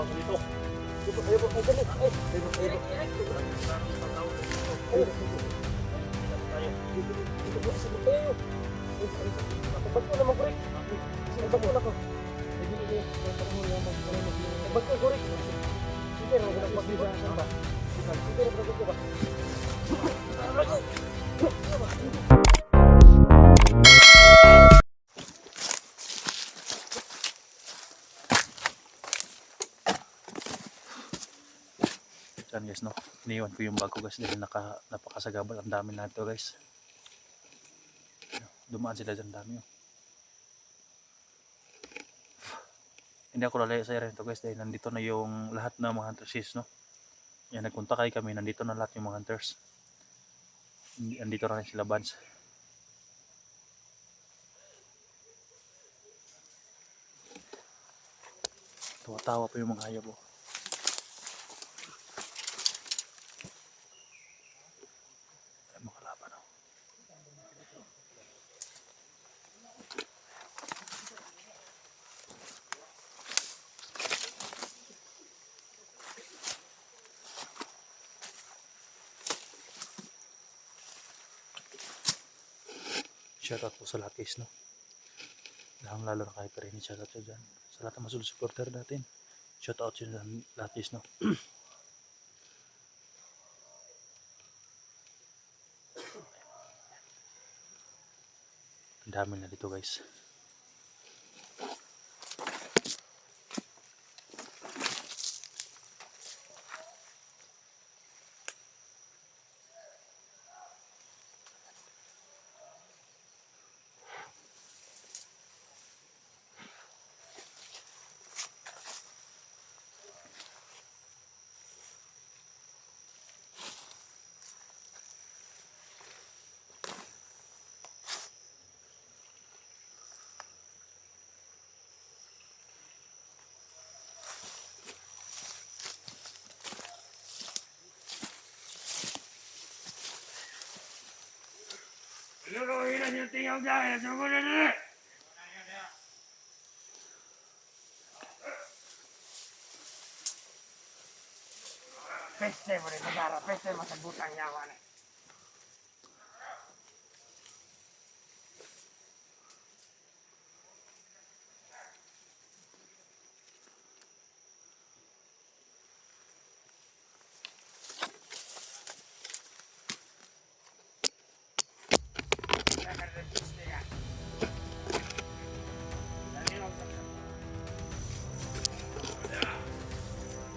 ako dito. Ayaw po, ay dali. Ay, ayaw po. Dito po, sige tayo. Ba't ko naman, Kurik? Ba't ko na ko? Ba't ko, Kurik? Sige, nagpagbisahan ba? Sige, nagpagbisahan ba? Yan guys, no, iniwan ko yung bag ko guys dahil napakasagabal, ang dami na ito guys. Dumaan sila dyan, dami oh. Hindi ako lalayo sa area nito guys dahil nandito na yung lahat ng mga hunters, no. Yan, nagkontakay kami, nandito na lahat yung mga hunters. Nandito na rin sila Bands. Tawa-tawa pa yung mga hayop oh. Mga laban oh. Shoutout po sa Latis, no. Lalo na kay Perini, shoutout siya dyan. Sa lahat ng masul supporter natin, shoutout siya dyan, Latis, no. Ang dami na dito guys. Luluhiran yung tingaw dyan, sumula na! Peste mo rin, Magara, peste mo sa butang yaman eh.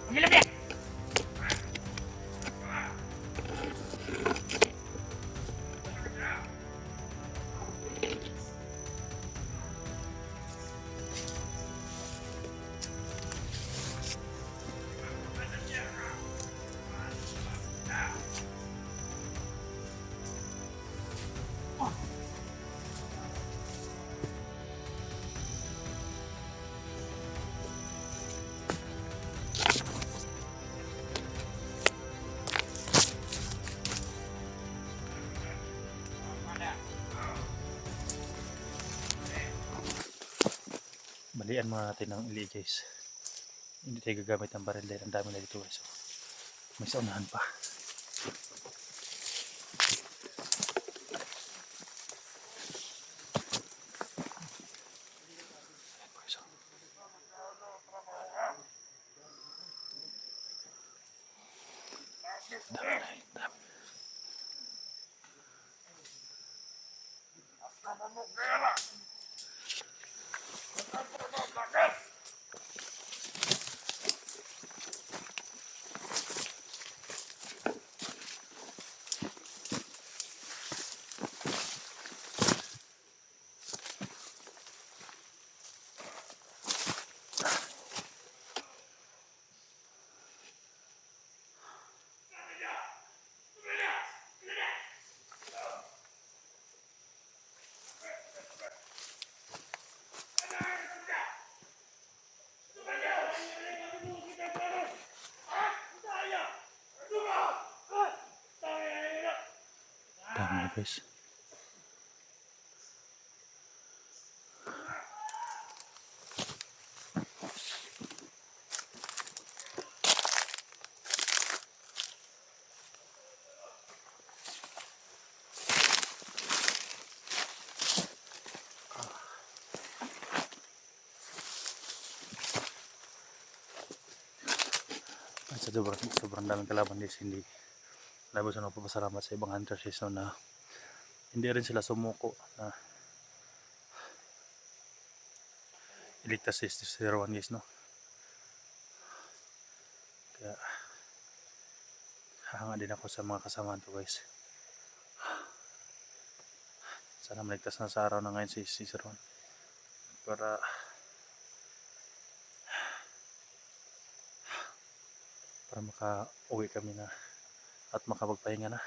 Magilapit! Balian muna natin ng ili guys. Hindi tayo gagamit ng baril dahil ang dami na dito guys. So, may saunahan pa. Dami na guys. sobrang daming kalaban guys, hindi labos na nagpapasalamat sa ibang hunters guys, no, na hindi rin sila sumuko na iligtas si 01 guys, no. Kaya hahanga din ako sa mga kasama to guys. Sana maligtas na sa araw na ngayon si 01 para maka-uwi kami na at makapagpahinga na.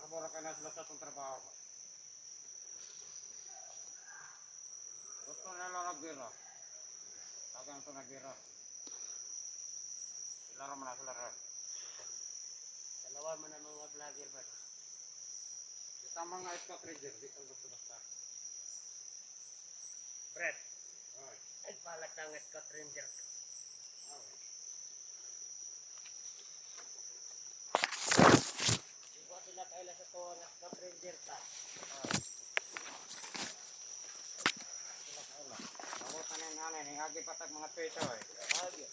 Mura ka na sila sa itong trabaho ko. Gusto na lang nagbira. Tagang ito nagbira. Ilaro mo na sila rin. Dalawa man ang mga vlogger ba? Ito ang mga Scott Ranger. Di ka gusto basta. Brett. Okay. Ay palag ang Scott Ranger. Okay. Iba sila kaila sa to ang Scott Ranger ka. Sila ka ulo. Mabutan yung nanay. Hingagi patag mga tweeto eh. Bagyo.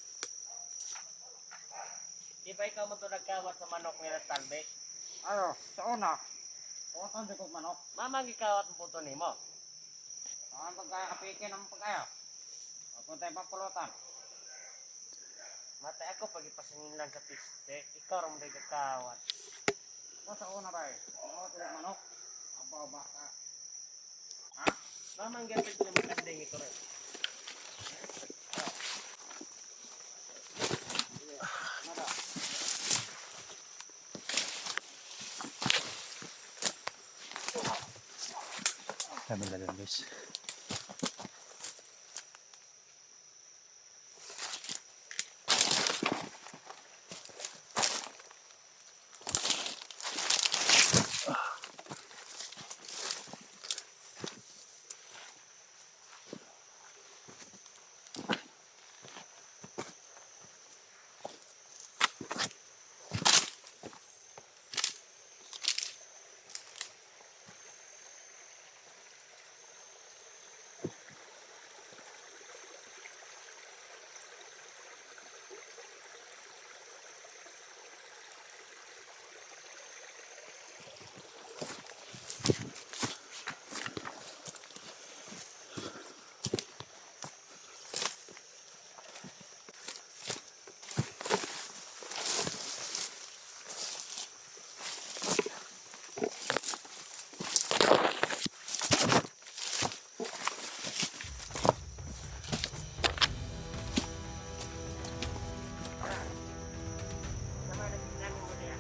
Di ba ikaw mo ito nagkawat sa manok nila Talbe? Ayo, sa una. Kuwatan di ko manok. Mamang ikawat mo puto ni mo. Ang pagkaya kapikin ang pagkaya. Papunta yung pampulutan. Matay ako pag ipasingin lang sa piste. Ikaw rin mo nagkawat. O sa una ba eh. Ano tulog manok? Aba ka. Ha? Mamang gapit mo matanding ito rin. Nada. Kami na lang guys. Naman nagkinamin mo niya.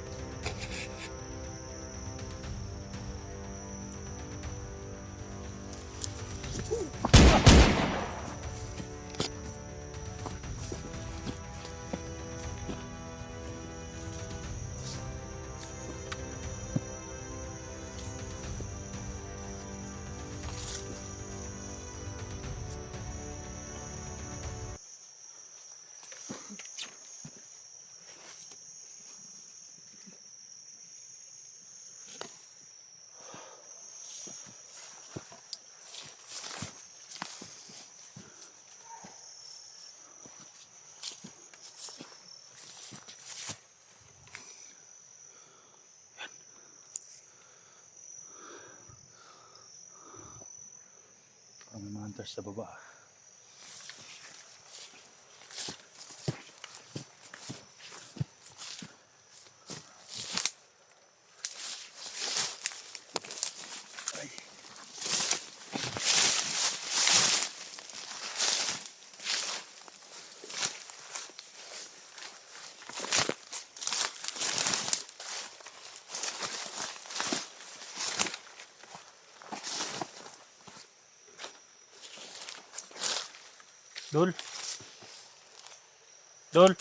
Ang mga hunters sa baba. Ay. Dol. Dol.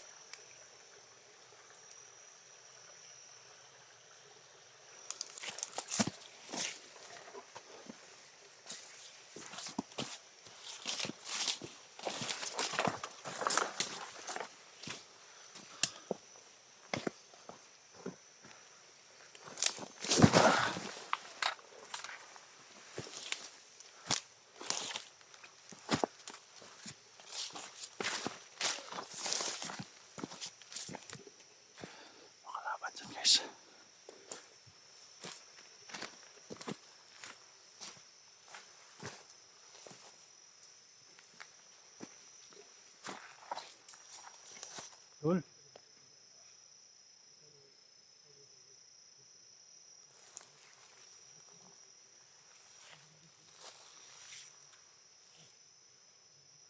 Makalaban dyan guys. Dol.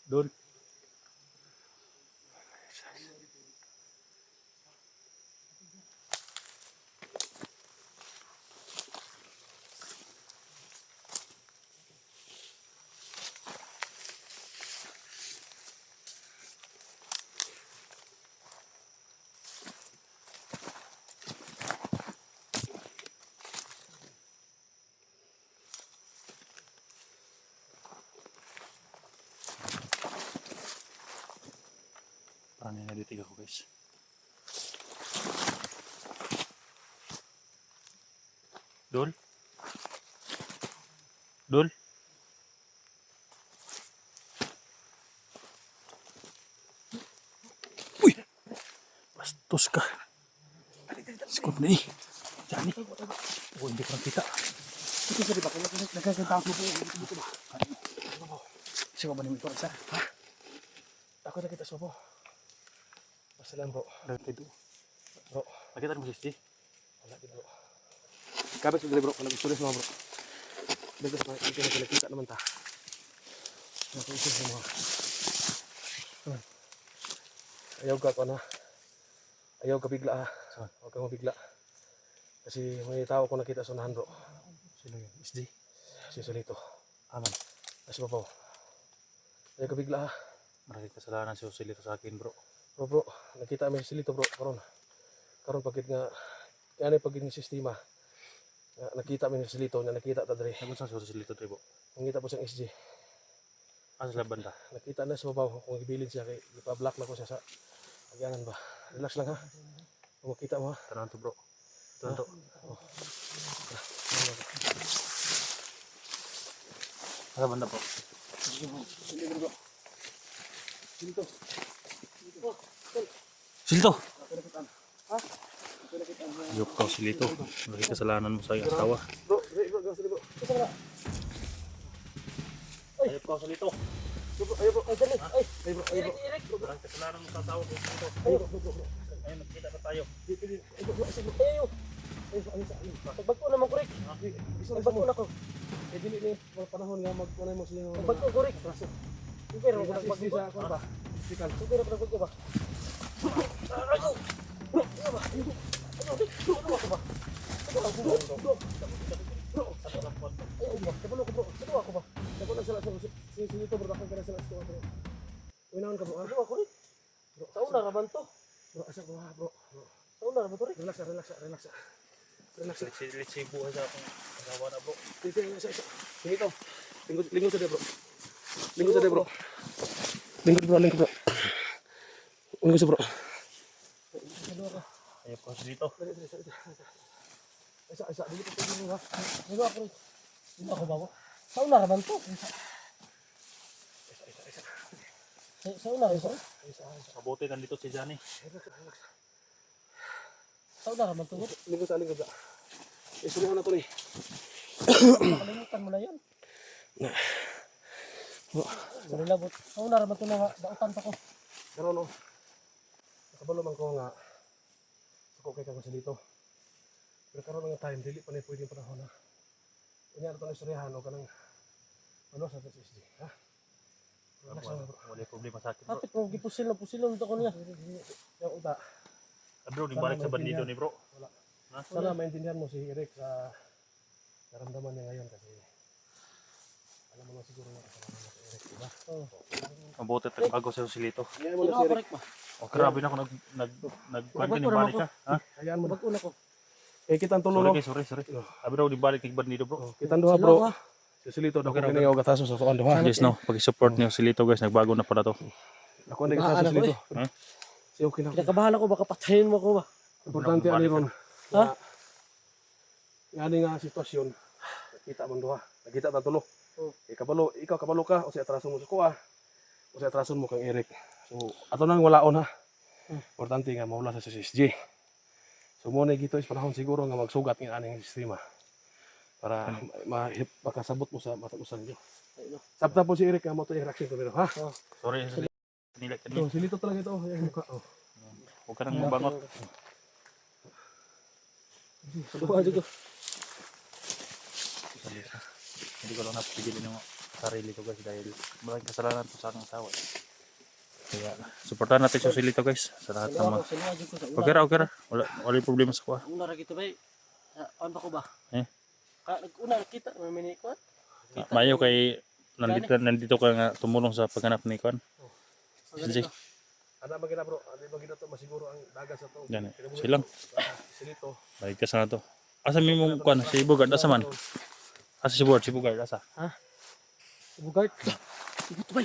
Dol. Parang nilalitig ako guys. Dol. Dol. Uy! Bastos ka. Sikot na eh. Diyan eh. Oh, hindi ko nakita. Ito sa diba? Kung nagkakanta ako po. Dito ba? Siya ba naman ito? Isa? Ha? Ako nakita sa po. Basta lang bro. Dito. Bro. Nakita mo si Wala din bro. Kapit sa dali bro. Walang istories mga bro. Dagas pa. Hindi na nakita naman ta. Nakuisin sa mga. Ayaw ka na. Ayaw ka bigla ha. Huwag kang mabigla. Kasi may tao ko nakita sa unahan bro. Sino yun? SD? Si Solito. Aman. Nasa babaw. Ayaw ka bigla ha. Maraming kasalanan si Joselito sa akin bro. Bro, nakita kami si Solito bro. Karon pagkit nga. Kaya pagkit nga sistema. Nakita kami si Solito. Nakita ta dre. Ano sa si Joselito tribo? Nakita po siyang SG. Asa sa banda? Nakita na sa babaw. Kung ibilin siya kay ipa-block na ko siya sa agyanan ba. Relax lang ha. Kung makita mo ha. Tanan to bro. Tanan to. Asa banda po? Solito bro. Solito. Silito! Nakitaan. Ha? Nakitaan mo. Yok ka Silito. Maraming kasalanan mo sa iyong asawa. Bro, bro. Ito ba na? Ayop ka Silito. Ayo bro. Ay, dali. Ay bro. Maraming kasalanan mo sa asawa ko Silito. Ayo bro. Ayun, nagkita na tayo. Ayo bro. Ayo. Pagbagko naman korek. Pagbagko na ko. Eh dili ni panahon nga magkunay mo siya. Pagbagko korek. Pero pagbagko sa ako ba? Sikal. Pero pagbagko ba? Ayo. Litsi buhay sa akong asawa na bro. Linggo sa bro. Linggo sa bro. Ayop ka Silito. Isa, dili ko pwede nga. Dili ako rin. Hindi ako bawa. Sa una raman to. Sa una raman to. Mabuti nandito si Johnny. Sa una raman to. Linggo sa. Isulihan na to ni. Nakalimutan mo na yan. Nilabot. Sa una raman to na nga. Dautan pa ko. Pero no. Nakabalo man ko nga. Ako kay kang Solito. Pero karon nga time dili pa ni pwedeng panahon na. Unya to na istoryahan o kanang ano sa SSG, ha? Relax lang bro. Wala problema sa akin bro. Kapit mo gipusil na pusilon to ko niya. Yung uta. Bro, di balik sa bandido ni bro. Wala. Ha? Sana maintindihan mo si Eric sa naramdaman niya ngayon kasi Alam mo na siguro na kasalanan mo si Eric, diba? Mabuti tayo bago sa Joselito. Hayaan mo na si Eric. Oh, grabe na ako nagkuhan ka ni balik ka. Ha? Hayaan mo na. Mag-una ko. Eh, kitang tulo, Sorry no? guys, sorry. Abi daw di balik kay Bandido bro. Oh, kitang duha, bro. Si Silito, dako Okay, kini nga gataso sa tuan duha. Guys no, pag-support niyo si Lito guys, nagbago na pala to. Ako na gataso si Silito. Ha? Si okay na. Kinakabahan ako, baka patayin mo ko ba? Importante ani ron. Ha? Nga nga sitwasyon. Nakita mong duha. Nakita ta tulo. Oh. Ikaw kabalo ka o si atraso mo sa kuha. O si atraso mo kang Eric. So ato nang walaon ha. Importante nga mawala sa SSG. So mo na gito is panahon siguro nga magsugat ng aning sistema para makasabot mo sa matag-usan niyo. Sabta po si Eric nga mo to i-reaction ko nito ha. Sorry, nila So kanina. silito talaga ito. Ayan mukha. Oh. Huwag ka nang mabangot. Duha dito. Hindi ko lang napigilin yung sarili ko guys dahil malaking kasalanan ko sa aking asawa. Kaya supportahan natin si Joselito guys sa lahat ng mga. Okay ra. Wala yung problema sa kuha. Una ra gito ba? Ano ko ba? Eh? Nag-una nakita, mamini ko. Mayo kay nandito ka nga tumulong sa paghanap ni Kwan. Sige. Ada ba gina bro? Ada ba gina to masiguro ang dagat sa to. Yan. Silang. Silito. Balik ka sana to. Asa mi mong Kwan si Bugard asa man? Asa si Bugard asa? Bugart. Sige to ba?